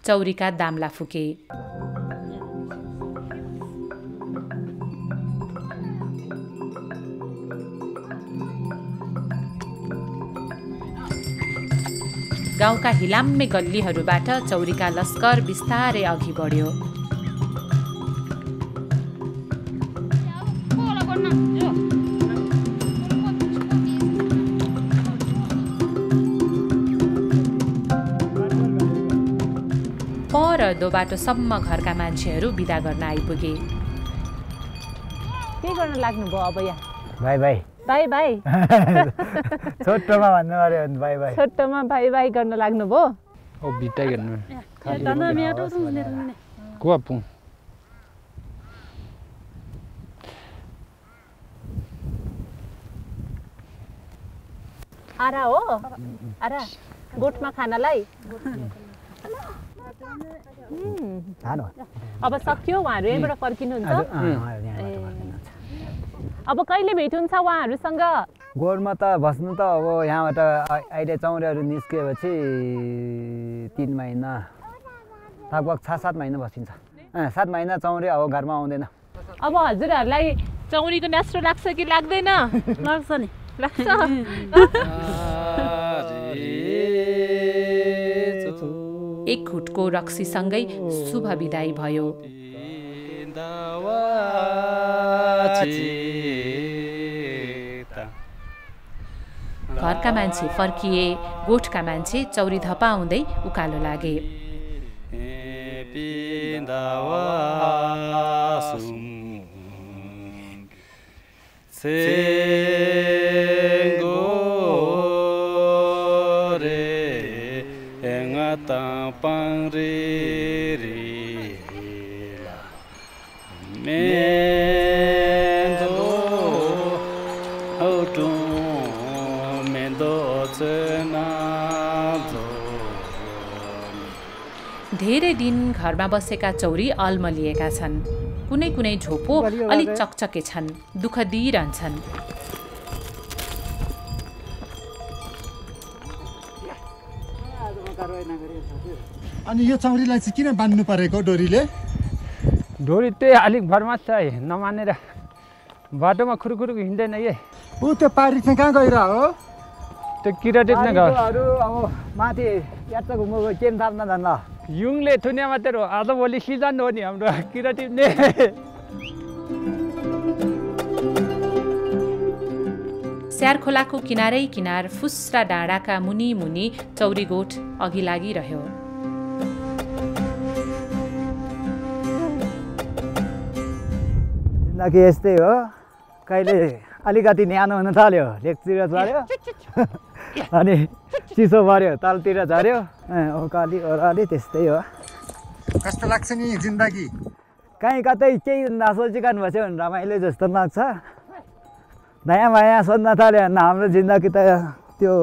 चौरीका दाम्ला फुके गाउँका हिलाम्मे गल्लीहरूबाट चौरीका लस्कर बिस्तारै अघि बढ्यो पर दो बाटोसम्म घरका मान्छेहरू बिदा गर्न आइपुगे के गर्न लाग्नुभयो अब यहाँ भाइ भाइ भाइ भाइ छोटोमा भन्नु पर्यो भने भाइ भाइ छोटोमा भाइ भाइ गर्न लाग्नुभयो ओ बिटाइ गर्नु को अपु आरा हो आरा गोठमा खानालाई अब सक्यो उहाँहरू यहीँबाट फर्किनुहुन्छ अब कहिले भेट हुन्छ उहाँहरूसँग गोठमा त बस्नु त अब यहाँबाट अहिले चौरेहरू निस्किएपछि 3 महिना लगभग 6-7 महिना बसिन्छ 7 महिना चौरे अब घरमा आउँदैन अब हजुरहरूलाई चौरीको नास्रो लाग्छ कि लाग्दैन लाग्छ नि लाग्छ एक घुटको रक्सीसँगै शुभ विदाई भयो घरका मान्छे फर्किए गोठका मान्छे चौरी धपाउँदै उकालो लागे धेरै दिन घरमा बसेका चौरी अल्मलिएका छन् कुनै कुनै झोपो अलिक चकचके छन् दुःख दिइरहन्छन् अनि यो चौरीलाई चाहिँ किन बान्नु परेको डोरीले डोरी त्यही अलिक भरमा छ नमानेर बाटोमा खुरुखुरु हिँड्दैन ए ऊ त्यो पारी चाहिँ कहाँ गइरह हो त्यो किरा टिप्ने घर अब माथि यार्सगुम्बाको केम थाप्न जान्न युङले थुन्या मात्र हो आज भोलि सिजन हो नि हाम्रो किरा टिप्ने स्यार खोलाको किनारै किनार फुस्रा डाँडाका मुनि मुनि चौरी गोठ अघि लागिरह्यो जिन्दगी यस्तै हो कहिले अलिकति न्यानो हुन थाल्यो लेकतिर झऱ्यो अनि चिसो पर्यो तलतिर झऱ्यो ओकाली ओह्राली त्यस्तै हो कस्तो लाग्छ नि जिन्दगी कहीँ कतै केही नसोचिकन बस्यो भने रमाइलो जस्तो लाग्छ नयाँ माया सोध्न थाल्यो भने हाम्रो जिन्दगी त त्यो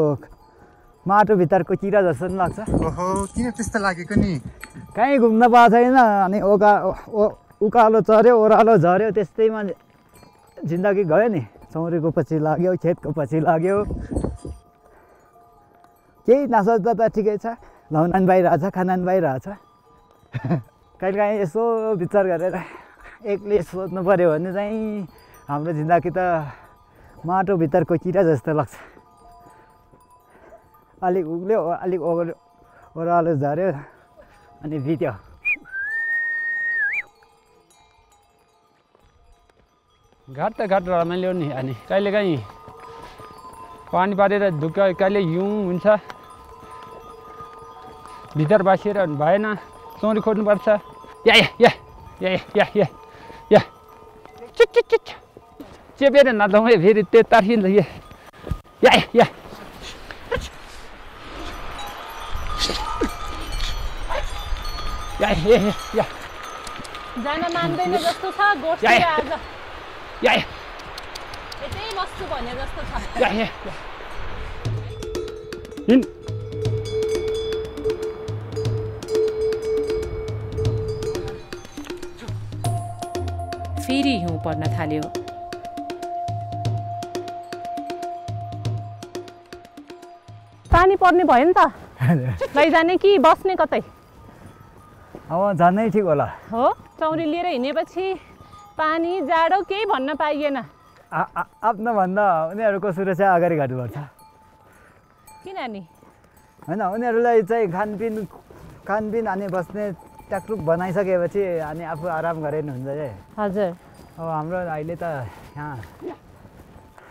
माटोभित्रको किरा जस्तो पनि लाग्छ ओहो किन त्यस्तो लागेको नि कहीँ घुम्न पाएको छैन अनि उकालो चऱ्यो ओह्रालो झऱ्यो त्यस्तैमा जिन्दगी गयो नि चौरीको पछि लाग्यो खेतको पछि लाग्यो केही नसोच्दा त ठिकै छ लाउन पनि भइरहेछ खाना पनि भइरहेछ कहिलेकाहीँ यसो विचार गरेर एक्लै सोच्नु पऱ्यो भने चाहिँ हाम्रो जिन्दगी त माटोभित्रको किरा जस्तो लाग्छ अलिक उग्ल्यो अलिक ओह्रालो झऱ्यो अनि बित्यो घाट त घाट रमाइलो नि अनि कहिलेकाहीँ पानी परेर दुःख कहिले हिउँ हुन्छ भित्र बसेर भएन चौरी खोज्नुपर्छ या या या या या या चिट चिट चिट चेपेर नजाउँ है फेरि त्यो तर्सिन्छ या या या या या जान मान्दैन जस्तो छ गोठतिर आज या यतै बस्छु भने जस्तो छ या या हिँड फेरि हिउँ पर्न थाल्यो। पानी पर्ने भयो नि त लैजाने कि बस्ने कतै? अब जानै ठिक होला। हो चौरी लिएर हिँडेपछि पानी जाडो केही भन्न पाइएन। आफ्नो भन्दा उनीहरूको सुरक्षा अगाडि गर्नुपर्छ। किन नि? होइन उनीहरूलाई चाहिँ खानपिन अनि बस्ने ट्याकटुक बनाइसकेपछि अनि आफू आराम गरेर हुन्छ है। हजुर। अब हाम्रो अहिले त यहाँ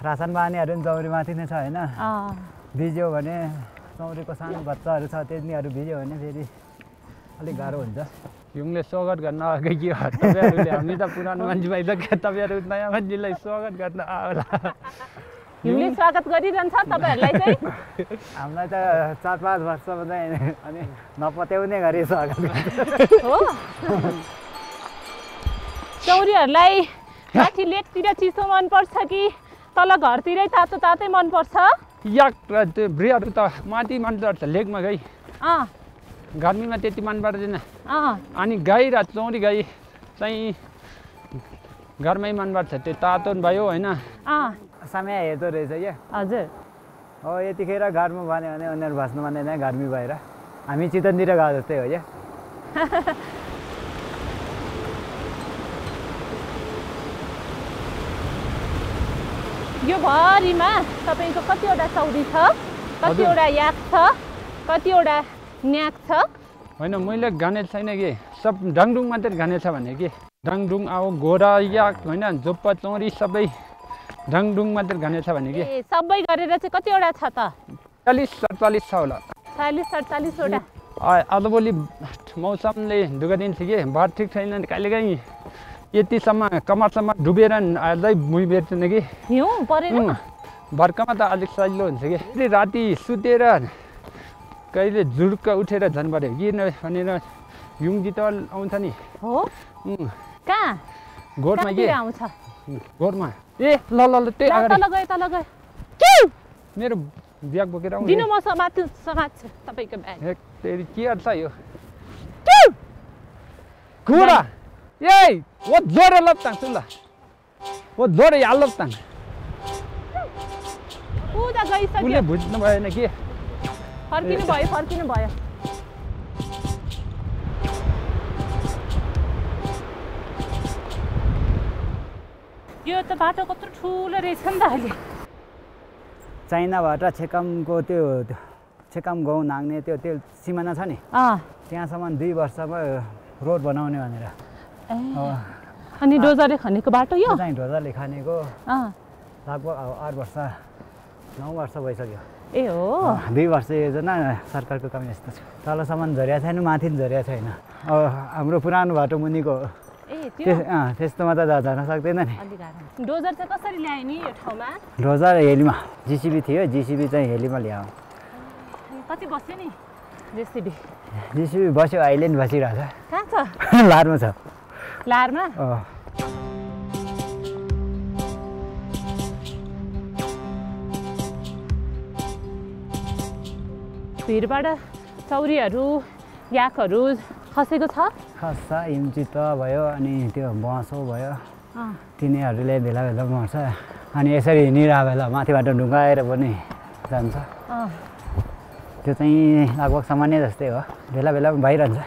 रासन बानीहरू पनि चौरीमाथि नै छ होइन। भिज्यो भने चौरीको सानो बच्चाहरू छ त्यतिनीहरू भिज्यो भने फेरि अलिक गाह्रो हुन्छ। हिउँले स्वागत गर्न आएकै के हो तपाईँहरूले? हामी त पुरानो मान्छे भइसक्यो, तपाईँहरू नयाँ मान्छेलाई स्वागत गर्न आउला। हिउँले स्वागत गरिरहन्छ तपाईँहरूलाई चाहिँ? हामीलाई त 4-5 वर्षमा चाहिँ अनि नपत्याउने गरी स्वागत हो। चौरीहरूलाई माथि लेकतिर चिसो मनपर्छ कि तल घरतिरै तातो तातै मनपर्छ? याक त्यो ब्रियहरू त माथि मनपर्छ लेकमा गई। गर्मीमा त्यति मन पर्दैन। अनि गाई र चौरी गाई चाहिँ घरमै मनपर्छ। त्यो तातो भयो होइन। समय हेर्दो रहेछ क्या। हजुर। हो यतिखेर घरमा भन्यो भने उनीहरू बस्नु मान्दैन गर्मी भएर। हामी चितवनतिर गएको जस्तै हो क्या। यो भरिमा तपाईँको कतिवटा चौरी छ, कतिवटा याक छ, कतिवटा न्याक छ? होइन मैले गाने छैन कि सब डाङडुङ मात्रै गाने छ भने कि डाङडुङ अब घोडा याक होइन जोप्पा चौरी सबै डाङडुङ मात्रै गाने छ भने कि सबै गरेर चाहिँ कतिवटा छ त? 40-47 छ होला। 40-47 वटा। आजभोलि मौसमले दुःख दिन्छ कि बाटो ठिक छैन कहिलेकाहीँ यतिसम्म कमरसम्म डुबेर अझै भुइँ बेर्दैन कि हिउँ परेन। बर्खामा त अलिक सजिलो हुन्छ कि राति सुतेर कहिले झुड्क उठेर झन् पऱ्यो किन भनेर हिउँ जितल आउँछ नि। हो कहाँ? गोठमा के आउँछ? गोठमा। ए ल ल ल त्यही अगाडि तल गए मेरो ब्याग बोकेर आउनु दिनु म समात्छु तपाईँको ब्याग। तेरी के गर्छ यो कुरा? ए वो जोरे लप्ताङ सुन ल वो जोरे हाल लप्ताङ उता गइसक्यो। उसले बुझ्नु भएन के? फर्किनु भयो। यो त बाटो कत्रो ठुलो रहेछ नि त अहिले। चाइनाबाट छेकामको त्यो छेकाम गाउँ नाग्ने त्यो सिमाना छ नि त्यहाँसम्म 2 वर्षमा रोड बनाउने भनेर। अनि डोजरले खनेको बाटो यो? चाहिँ डोजरले खनेको लगभग 8 वर्ष 9 वर्ष भइसक्यो। ए हो 2 वर्ष योजना सरकारको काम यस्तो छ। तलसम्म झरिया छैन माथि झरिया छैन। अब हाम्रो पुरानो बाटो मुनिको त्यस्तोमा त जान सक्दैन नि। डोजर चाहिँ कसरी ल्यायो नि यो ठाउँमा? डोजर हेलीमा जिसिबी थियो। जिसिबी चाहिँ हेलीमा ल्यायो। कति बस्यो नि जिसिबी? जिसिबी बस्यो अहिले नि बसिरहेछ। कहाँ छ? लारमा छ। लारमा? भिरबाट चौरीहरू याकहरू खसेको छ? खस्छ। हिमचित्त भयो अनि त्यो बसो भयो तिनीहरूले बेला बेला मर्छ। अनि यसरी हिँडिरहेको बेला माथिबाट ढुङ्गाएर पनि जान्छ। त्यो चाहिँ लगभग सामान्य जस्तै हो। बेला बेला भइरहन्छ।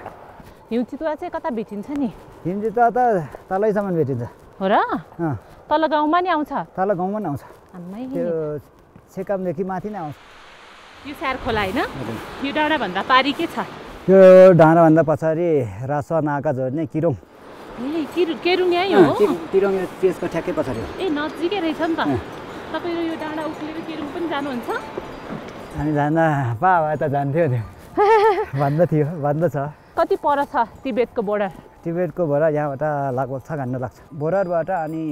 हिउँचितुवा चाहिँ कता भेटिन्छ नि? हिमचित्त त तलैसम्म भेटिन्छ। हो र? तल गाउँमा नि आउँछ? तल गाउँमा नि आउँछ। त्यो छेकामदेखि माथि नै आउँछ। यो स्यार खोला होइन? यो डाँडाभन्दा पारी के छ? त्यो डाँडाभन्दा पछाडि रासुवा नाका जोड्ने किरोङ। केरुङ यहीँ हो? किरोङ त्यसको ठ्याक्कै पछाडि हो। ए नजिकै रहेछ नि त। तपाईँहरू यो डाँडा उक्लेर केरुङ पनि जानुहुन्छ? हामी जाँदा भए त जान्थ्यो नि। भन्दा छ। कति पर छ तिब्बतको बोर्डर? तिब्बतको बोर्डर यहाँबाट लगभग 6 घन्टा लाग्छ। बोर्डरबाट अनि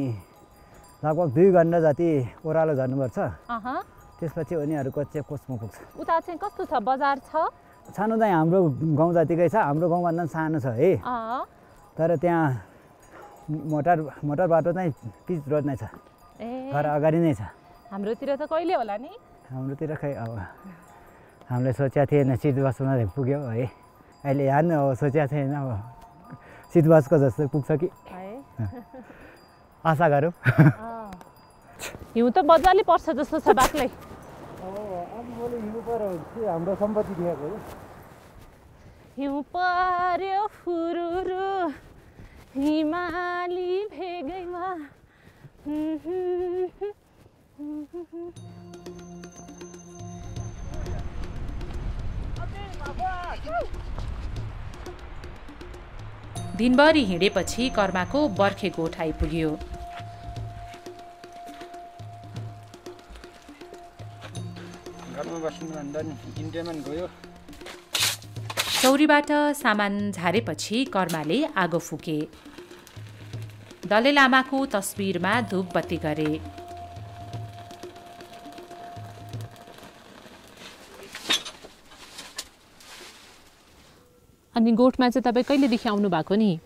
लगभग 2 घन्टा जति ओह्रालो जानुपर्छ। त्यसपछि उनीहरूको चेकपोस्टमा पुग्छ। उता चाहिँ कस्तो छ? बजार छ? सानो चाहिँ हाम्रो गाउँ जतिकै छ। हाम्रो गाउँभन्दा सानो छ है। तर त्यहाँ मोटर बाटो चाहिँ पिच रोड नै छ। घर अगाडि नै छ। हाम्रोतिर त कहिले होला नि? हाम्रोतिर खै अब हामीले सोचेको थिएन सिट बसमा पुग्यो है। अहिले यहाँ अब सोचेको छैन अब सिट बसको जस्तो पुग्छ कि। आशा गरौँ। हिउँ त मजाले पर्छ जस्तो छ बाक्लै। हाम्रो सम्पत्ति दिएको हो। हिउँ पर्यो फुरुरु हिमाली भेगैमा। दिनभरि हिँडेपछि कर्माको बर्खे गोठ आइपुग्यो। घरमा बस्नुभन्दा इन्डियामा गयो। चौरीबाट सामान झारेपछि कर्माले आगो फुके। दलाई लामाको तस्बिरमा धूप बत्ती गरे। अनि गोठमा चाहिँ तपाईँ कहिलेदेखि आउनु भएको नि?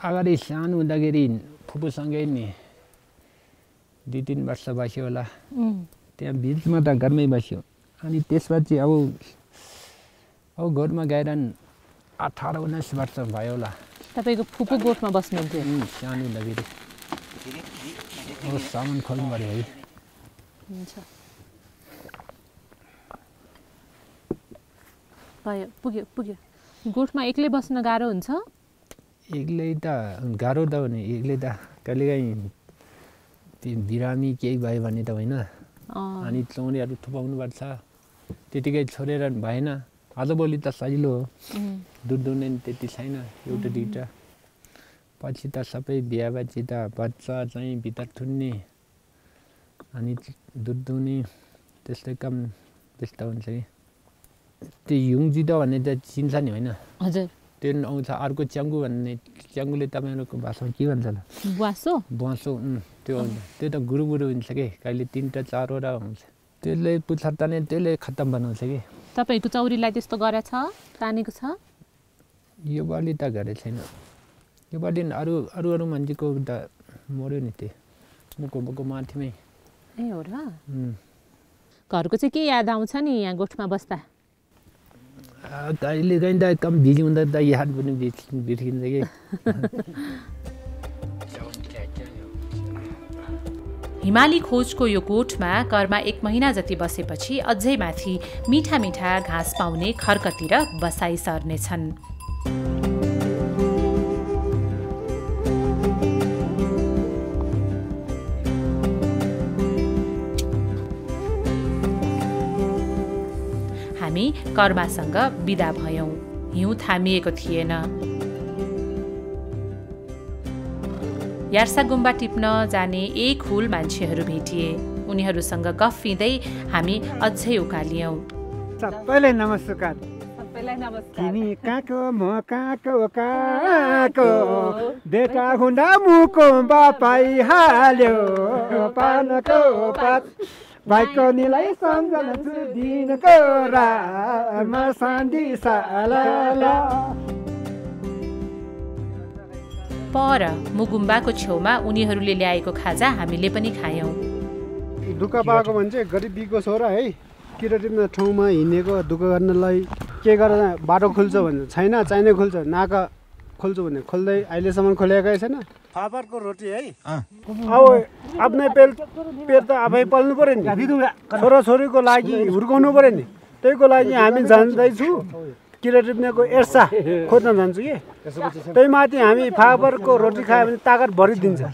अगाडि सानो हुँदाखेरि फुपूसँगै नि 2-3 वर्ष बस्यो होला। त्यहाँ बिचमा त घरमै बस्यो। अनि त्यसपछि अब गोठमा गएर 18-19 वर्ष भयो होला। तपाईँको फुपू गोठमा बस्नुहुन्थ्यो? सानो हुँदाखेरि। अब सामान खोल्नु पऱ्यो है। हुन्छ भयो, पुग्यो पुग्यो। गोठमा एक्लै बस्न गाह्रो हुन्छ? एक्लै त गाह्रो त हो नि। एक्लै त कहिलेकाहीँ बिरामी केही भयो भने त होइन। अनि चौरीहरू थुपाउनुपर्छ। त्यतिकै छोडेर भएन। आजभोलि त सजिलो हो। दुध दुहुने त्यति छैन, एउटा दुईवटा। पछि त सबै बिहापछि त बच्चा चाहिँ भित्र थुन्ने अनि दुध दुहुने त्यस्तै काम त्यस्तो हुन्छ कि। त्यो हिउँ जितो भन्ने त चिन्छ नि होइन? हजुर। त्यो आउँछ अर्को च्याङ्गु भन्ने। च्याङ्गुले तपाईँहरूको भाषामा के भन्छ होला? बुवासो? बुवासो त्यो आउँछ। त्यो त गुरुगुरु हुन्छ कि। कहिले 3टा 4वटा हुन्छ। त्यसले पुच्छर ताने त्यसले खत्तम बनाउँछ कि। तपाईँको चौरीलाई त्यस्तो गरेछ? तानेको छ? यो पालि त गरेको छैन। यो पालि अरू मान्छेको त मऱ्यो नि त्यो मुको माथिमै। ए हो र? घरको चाहिँ के याद आउँछ नि यहाँ गोठमा बस्दा? कहिलेकाहीँ त कम बिजी हुँदा त याद पनि बिर्सिन्छ कि। हिमाली खोजको यो गोठमा कर्मा 1 महिना जति बसेपछि अझै माथि मिठा मिठा घाँस पाउने खर्कतिर बसाइ सर्नेछन्। हामी कर्मासँग बिदा भयौं। हिउँ थामिएको थिएन। यार्सागुम्बा टिप्न जाने एक हुल मान्छेहरू भेटिए। उनीहरूसँग गफ लिँदै हामी अझै उकालियौं। सबैलाई नमस्कार। सबैलाई नमस्कार। तिमी काको म काको बेटा हुँदा मुको बापाई हाल्यो पानको पात भाइको निलाई सम्झन्छु दिनको रामा सान्दी साला। पर मुगुम्बाको छेउमा उनीहरूले ल्याएको खाजा हामीले पनि खायौँ। दुःख पाएको भने गरिबीको छोरा है। किराटिन ठाउँमा हिँडेको दुःख गर्नलाई के गरेर बाटो खुल्छ भने छैन, चाहिने खुल्छ। नाका खोल्छु भने खोल्दै अहिलेसम्म खोलेकै छैन। फापरको रोटी है। अब आफ्नै पेट त आफै पाल्नु पर्यो नि। छोराछोरीको लागि हुर्काउनु पर्यो नि। त्यहीको लागि हामी जाँदैछु किरा टिप्नेको एर्सा खोज्न जान्छु कि। त्यही माथि हामी फापरको रोटी खायो भने ताकत भरिदिन्छ है।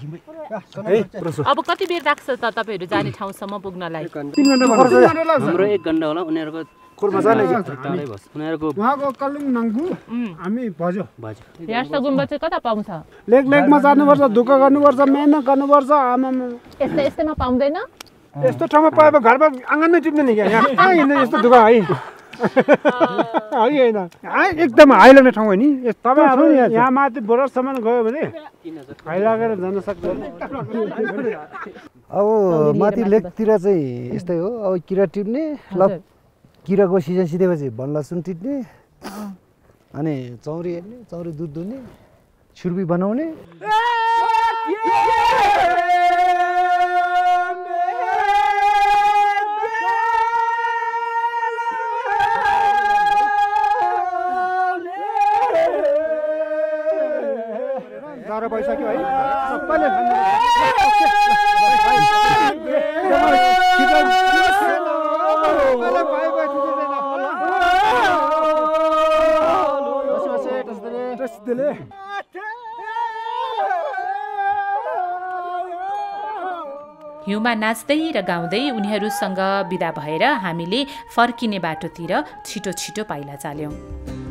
अब कति बेर लाग्छ त तपाईँहरू जाने ठाउँसम्म पुग्नलाई? 3 घण्टा पर्छ। हाम्रो 1 घण्टा होला। उनीहरूको उहाँको कलिङ नङगु हामी भज्यो। यार्सागुम्बा चाहिँ कता पाउँछ? लेकमा जानुपर्छ, दुःख गर्नुपर्छ, मेहनत गर्नुपर्छ। आमामा यस्तैमा पाउँदैन? यस्तो ठाउँमा पाए घरमा आँगनमै टिप्ने नि क्या। यहाँ हिँड्ने यस्तो दुःख है होइन। एकदम हाई लाग्ने ठाउँ हो नि। तपाईँहरू यहाँ माथि बोर्डरसम्म गयो भने हाई लागेर जान सक्दैन। अब माथि लेकतिर चाहिँ यस्तै हो। अब किरा टिप्ने किराको सिजन सिधेपछि बन लसुन टिप्ने अनि चौरी हेर्ने, चौरी दुध दुहुने, छुर्पी बनाउने। घर भइसक्यो है सबैले हिउँमा नाच्दै र गाउँदै उनीहरूसँग बिदा भएर हामीले फर्किने बाटोतिर छिटो छिटो पाइला चाल्यौँ।